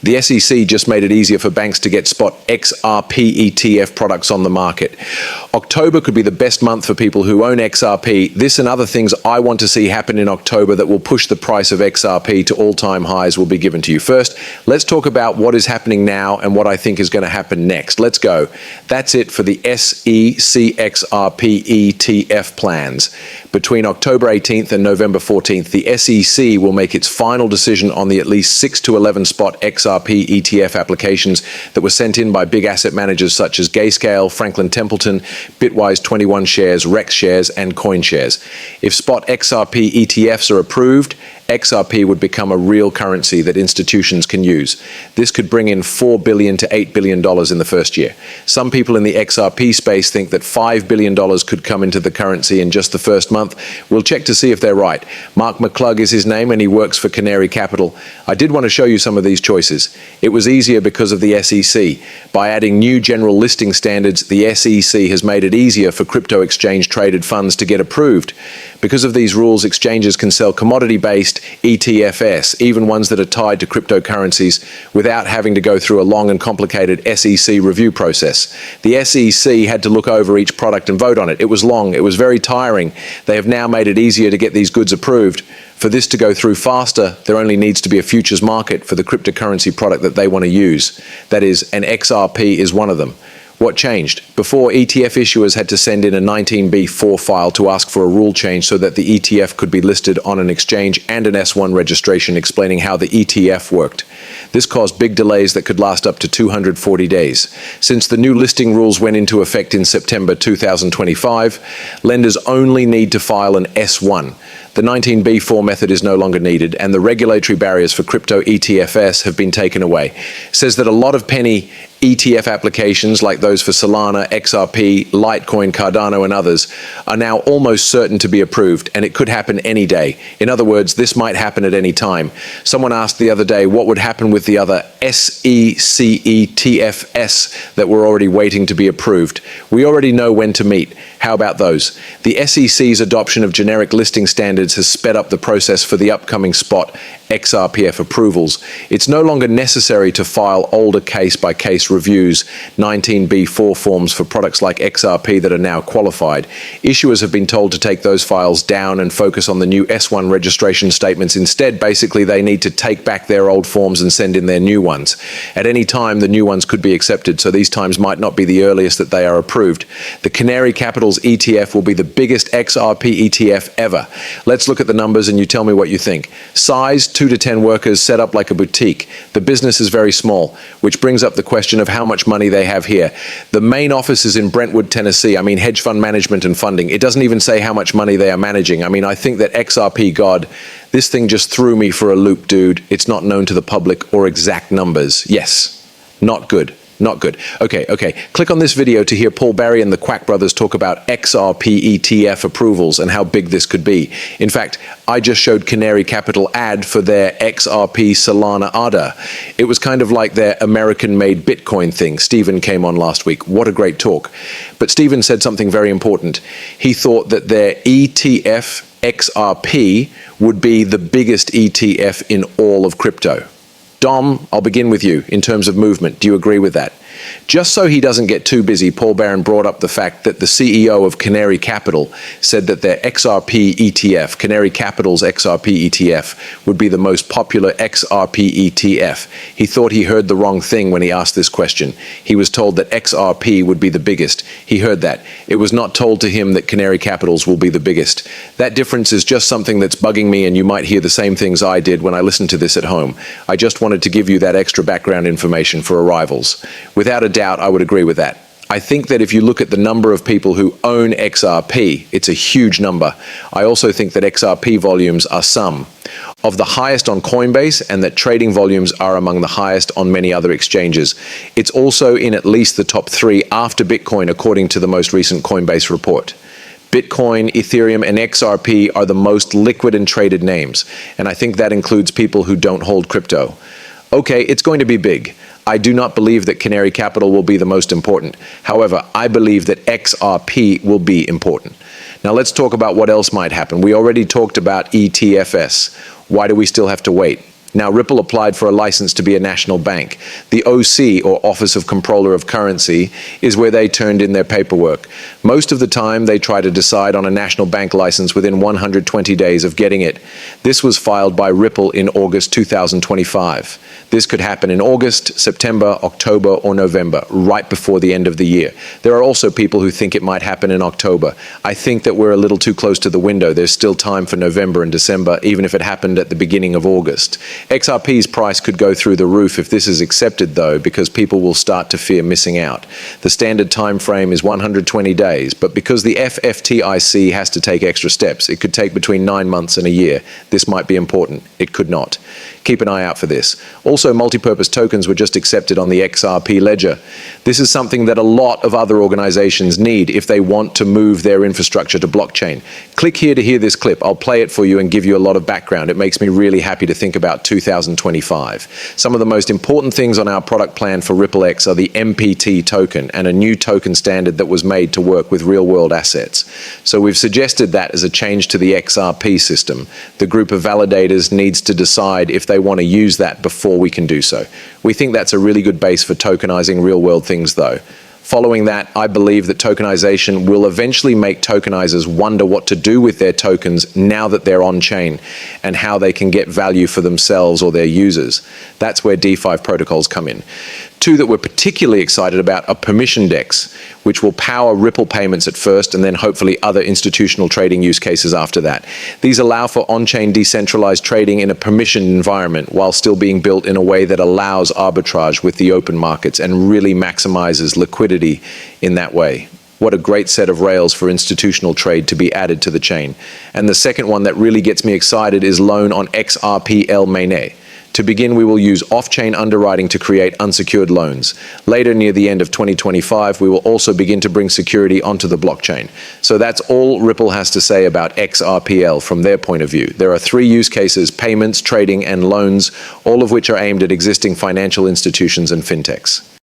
The SEC just made it easier for banks to get spot XRP ETF products on the market. October could be the best month for people who own XRP. This and other things I want to see happen in October that will push the price of XRP to all-time highs will be given to you. First, let's talk about what is happening now and what I think is going to happen next. Let's go. That's it for the SEC XRP ETF plans. Between October 18th and November 14th, the SEC will make its final decision on the at least 6 to 11 spot XRP ETF applications that were sent in by big asset managers such as Grayscale, Franklin Templeton, Bitwise 21 Shares, Rex Shares, and Coin Shares. If spot XRP ETFs are approved, XRP would become a real currency that institutions can use. This could bring in $4 billion to $8 billion in the first year. Some people in the XRP space think that $5 billion could come into the currency in just the first month. We'll check to see if they're right. Mark McClug is his name and he works for Canary Capital. I did want to show you some of these choices. It was easier because of the SEC. By adding new general listing standards, the SEC has made it easier for crypto exchange traded funds to get approved. Because of these rules, exchanges can sell commodity-based ETFs, even ones that are tied to cryptocurrencies, without having to go through a long and complicated SEC review process. The SEC had to look over each product and vote on it. It was long. It was very tiring. They have now made it easier to get these goods approved. For this to go through faster, there only needs to be a futures market for the cryptocurrency product that they want to use. That is, an XRP is one of them. What changed? Before, ETF issuers had to send in a 19B4 file to ask for a rule change so that the ETF could be listed on an exchange and an S1 registration explaining how the ETF worked. This caused big delays that could last up to 240 days. Since the new listing rules went into effect in September 2025, lenders only need to file an S1. The 19B4 method is no longer needed, and the regulatory barriers for crypto ETFs have been taken away. It says that a lot of penny ETF applications, like those for Solana, XRP, Litecoin, Cardano, and others, are now almost certain to be approved, and it could happen any day. In other words, this might happen at any time. Someone asked the other day what would happen with the other SEC ETFs that were already waiting to be approved. We already know when to meet. How about those? The SEC's adoption of generic listing standards has sped up the process for the upcoming spot XRPF approvals. It's no longer necessary to file older case-by-case reviews, 19B4 forms for products like XRP that are now qualified. Issuers have been told to take those files down and focus on the new S1 registration statements. Instead, basically, they need to take back their old forms and send in their new ones. At any time, the new ones could be accepted, so these times might not be the earliest that they are approved. The Canary Capital's ETF will be the biggest XRP ETF ever. Let's look at the numbers and you tell me what you think. Size, 2 to 10 workers, set up like a boutique. The business is very small, which brings up the question of how much money they have here. The main office is in Brentwood, Tennessee. I mean, hedge fund management and funding. It doesn't even say how much money they are managing. I mean, I think that XRP, God, this thing just threw me for a loop, dude. It's not known to the public or exact numbers. Yes, not good. Not good. Okay. Click on this video to hear Paul Barry and the Quack brothers talk about XRP ETF approvals and how big this could be. In fact, I just showed Canary Capital ad for their XRP Solana ADA. It was kind of like their American-made Bitcoin thing. Stephen came on last week. What a great talk. But Stephen said something very important. He thought that their ETF XRP would be the biggest ETF in all of crypto. Dom, I'll begin with you in terms of movement. Do you agree with that? Just so he doesn't get too busy, Paul Barron brought up the fact that the CEO of Canary Capital said that their XRP ETF, Canary Capital's XRP ETF, would be the most popular XRP ETF. He thought he heard the wrong thing when he asked this question. He was told that XRP would be the biggest. He heard that. It was not told to him that Canary Capital's will be the biggest. That difference is just something that's bugging me, and you might hear the same things I did when I listened to this at home. I just wanted to give you that extra background information for arrivals. Without a doubt, I would agree with that. I think that if you look at the number of people who own XRP, it's a huge number. I also think that XRP volumes are some of the highest on Coinbase, and that trading volumes are among the highest on many other exchanges. It's also in at least the top 3 after Bitcoin, according to the most recent Coinbase report. Bitcoin, Ethereum, and XRP are the most liquid and traded names, and I think that includes people who don't hold crypto. Okay, it's going to be big. I do not believe that Canary Capital will be the most important. However, I believe that XRP will be important. Now let's talk about what else might happen. We already talked about ETFs. Why do we still have to wait? Now, Ripple applied for a license to be a national bank. The OC, or Office of Comptroller of Currency, is where they turned in their paperwork. Most of the time, they try to decide on a national bank license within 120 days of getting it. This was filed by Ripple in August 2025. This could happen in August, September, October, or November, right before the end of the year. There are also people who think it might happen in October. I think that we're a little too close to the window. There's still time for November and December, even if it happened at the beginning of August. XRP's price could go through the roof if this is accepted, though, because people will start to fear missing out. The standard time frame is 120 days, but because the FFTIC has to take extra steps, it could take between 9 months and a year. This might be important. It could not. Keep an eye out for this. Also, multi-purpose tokens were just accepted on the XRP ledger. This is something that a lot of other organizations need if they want to move their infrastructure to blockchain. Click here to hear this clip. I'll play it for you and give you a lot of background. It makes me really happy to think about 2025. Some of the most important things on our product plan for RippleX are the MPT token and a new token standard that was made to work with real-world assets. So we've suggested that as a change to the XRP system. The group of validators needs to decide if they want to use that before we can do so. We think that's a really good base for tokenizing real-world things, though. Following that, I believe that tokenization will eventually make tokenizers wonder what to do with their tokens now that they're on-chain and how they can get value for themselves or their users. That's where DeFi protocols come in. Two that we're particularly excited about are permission DEX, which will power Ripple payments at first and then hopefully other institutional trading use cases after that. These allow for on-chain decentralized trading in a permissioned environment while still being built in a way that allows arbitrage with the open markets and really maximizes liquidity in that way. What a great set of rails for institutional trade to be added to the chain. And the second one that really gets me excited is loan on XRPL mainnet. To begin, we will use off-chain underwriting to create unsecured loans. Later, near the end of 2025, we will also begin to bring security onto the blockchain. So that's all Ripple has to say about XRPL from their point of view. There are 3 use cases: payments, trading, and loans, all of which are aimed at existing financial institutions and fintechs.